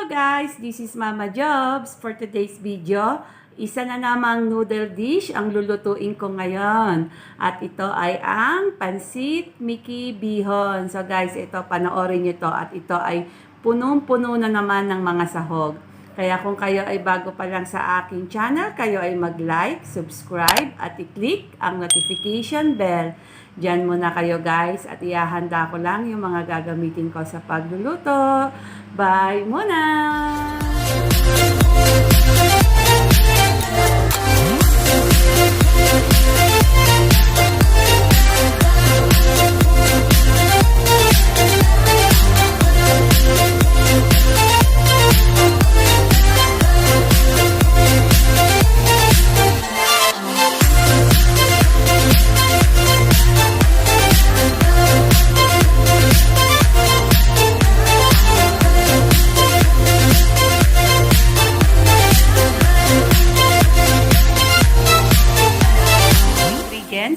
Hello guys, this is Mama Jovz. For today's video, isa na namang noodle dish ang lulutuin ko ngayon. At ito ay ang Pancit Miki Bihon. So guys, ito panoorin nyo to at ito ay punong-puno na naman ng mga sahog. Kaya kung kayo ay bago pa lang sa aking channel, kayo ay mag-like, subscribe at i-click ang notification bell. Diyan muna kayo guys at ihahanda ko lang yung mga gagamitin ko sa pagluluto. Bye muna!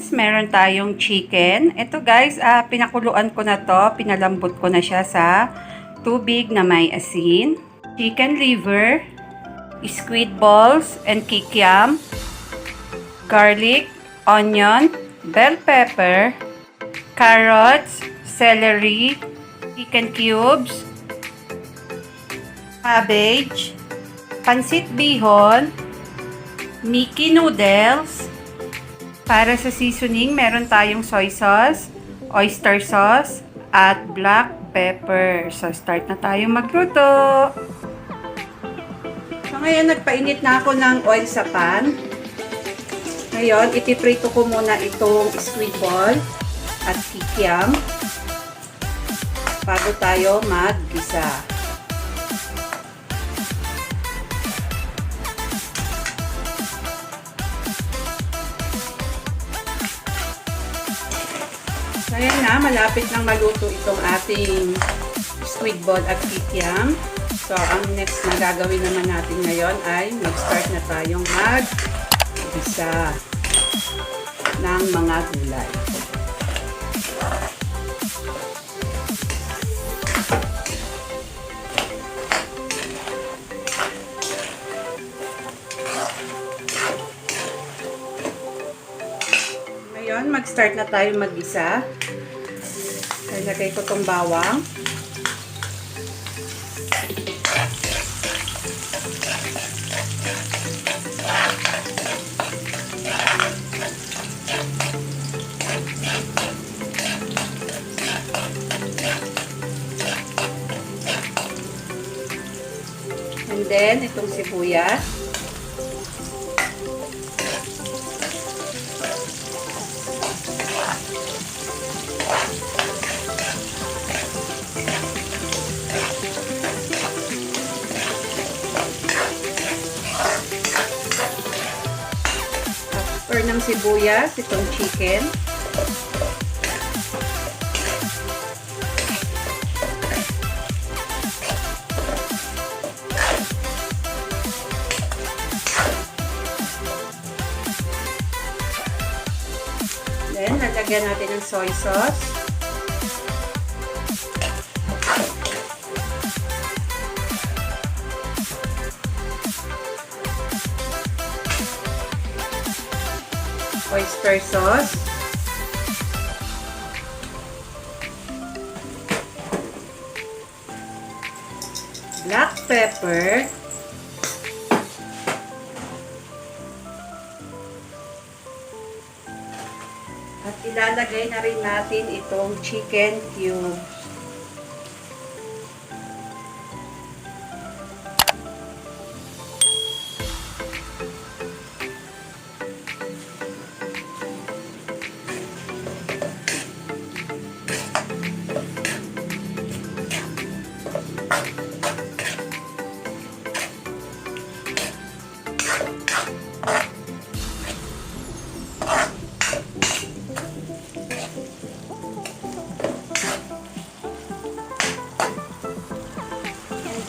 Meron tayong chicken. Ito guys, pinakuluan ko na to. Pinalambot ko na siya sa tubig na may asin. Chicken liver, squid balls and kikiam, garlic, onion, bell pepper, carrots, celery, chicken cubes, cabbage, pancit bihon, Miki noodles. Para sa seasoning, meron tayong soy sauce, oyster sauce, at black pepper. So, start na tayong magluto. So, ngayon, nagpainit na ako ng oil sa pan. Ngayon, itiprito ko muna itong squid ball at kikiam bago tayo mag-gisa. Ayan na, malapit nang maluto itong ating squid ball at kikiam. So, ang next na gagawin naman natin ngayon ay mag-start na tayong mag-gisa ng mga gulay. Ngayon, mag-start na tayo mag-gisa. Ilagay ko itong bawang. And then, itong sibuyas. After ng sibuyas, itong chicken. Then, lalagyan natin ng soy sauce. Oyster sauce, black pepper, at ilalagay na rin natin itong chicken cubes.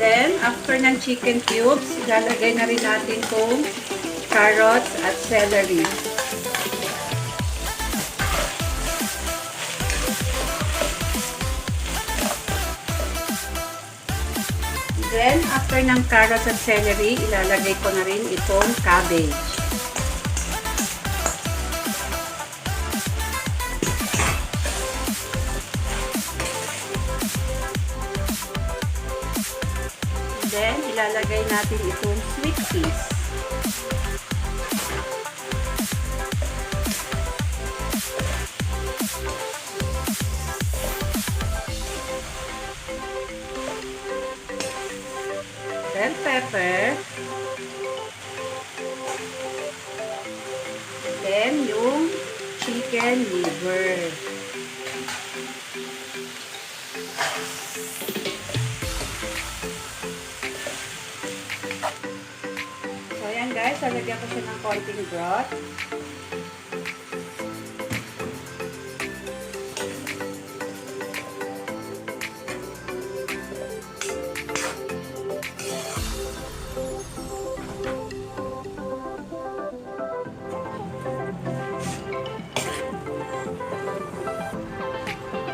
Then, after ng chicken cubes, ilalagay na rin natin itong carrots at celery. Then, after ng carrots at celery, ilalagay ko na rin itong cabbage. Then, ilalagay natin itong sweet peas. Bell pepper. Then, yung chicken liver. So, ayan guys, lalagyan ko siya ng konting broth.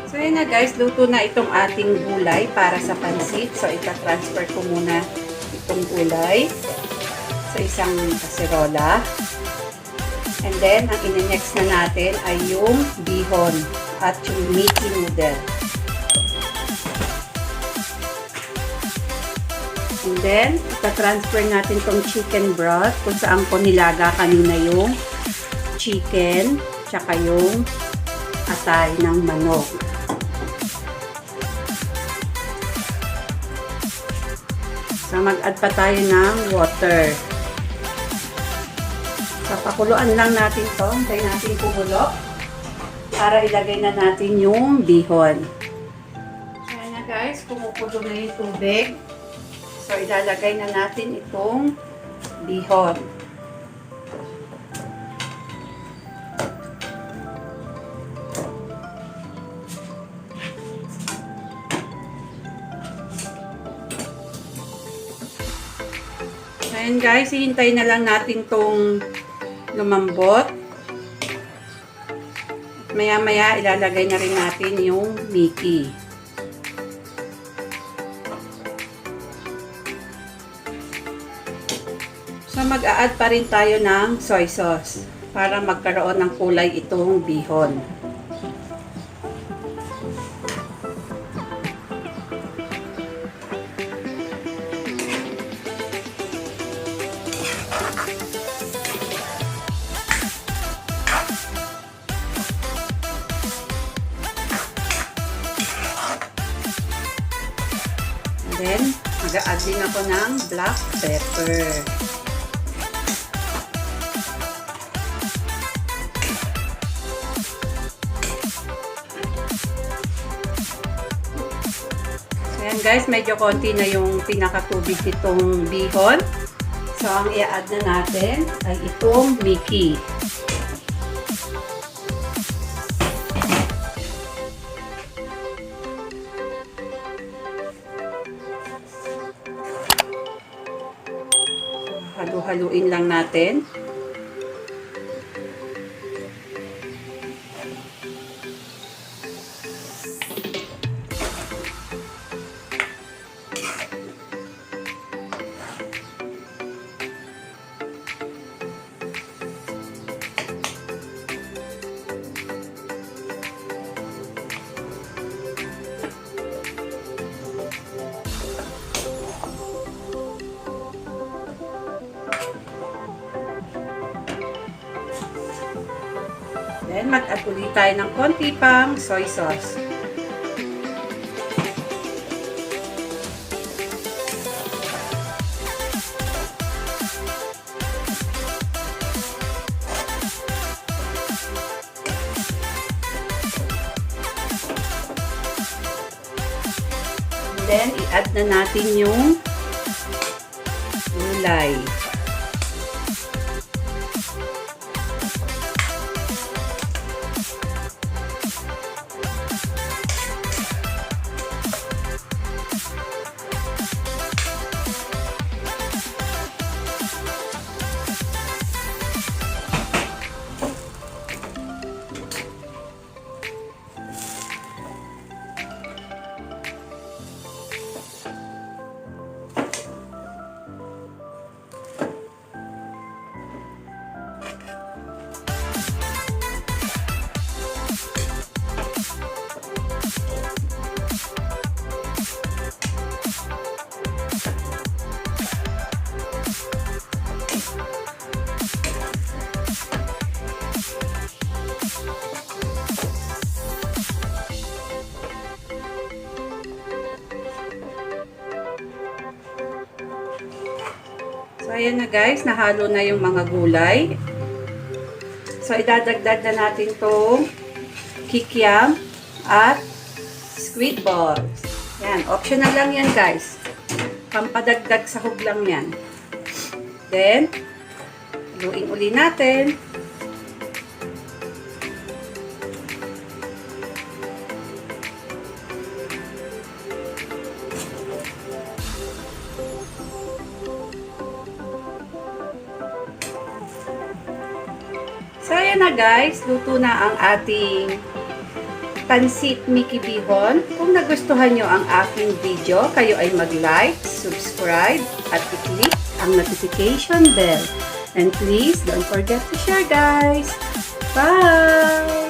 So, ayan na guys, luto na itong ating gulay para sa pansit. So, ita-transfer ko muna itong gulay sa isang kaserola. And then, ang ine-next na natin ay yung bihon at yung Miki noodle. And then, ita-transfer natin itong chicken broth kung saan ko nilaga kanina yung chicken tsaka yung atay ng manok. So, mag-add pa tayo ng water. So, pakuluan lang natin to. Hintayin natin kumulo para ilagay na natin yung bihon. So, yan na guys. Kumukulo na yung tubig. So, ilalagay na natin itong bihon. Ayan guys, hihintayin na lang natin tong lumambot. Maya-maya ilalagay na rin natin yung Miki. So mag-a-add pa rin tayo ng soy sauce para magkaroon ng kulay itong bihon. Then, mag-a-add din ako ng black pepper. So, ayan guys, medyo konti na yung pinakatubig nitong bihon. So, ang i-add na natin ay itong Miki. Halu-haluin lang natin. Then, mag-add ulit tayo ng konti pang soy sauce. Then, i-add na natin yung gulay. So, ayan na guys, nahalo na yung mga gulay. So, idadagdag na natin tong kikiam at squid balls. Yan, optional lang yan guys. Pampadagdag sahog lang yan. Then, haluin uli natin. So, ayan na guys, luto na ang ating Pancit Miki Bihon. Kung nagustuhan nyo ang aking video, kayo ay mag-like, subscribe, at i-click ang notification bell. And please, don't forget to share guys. Bye!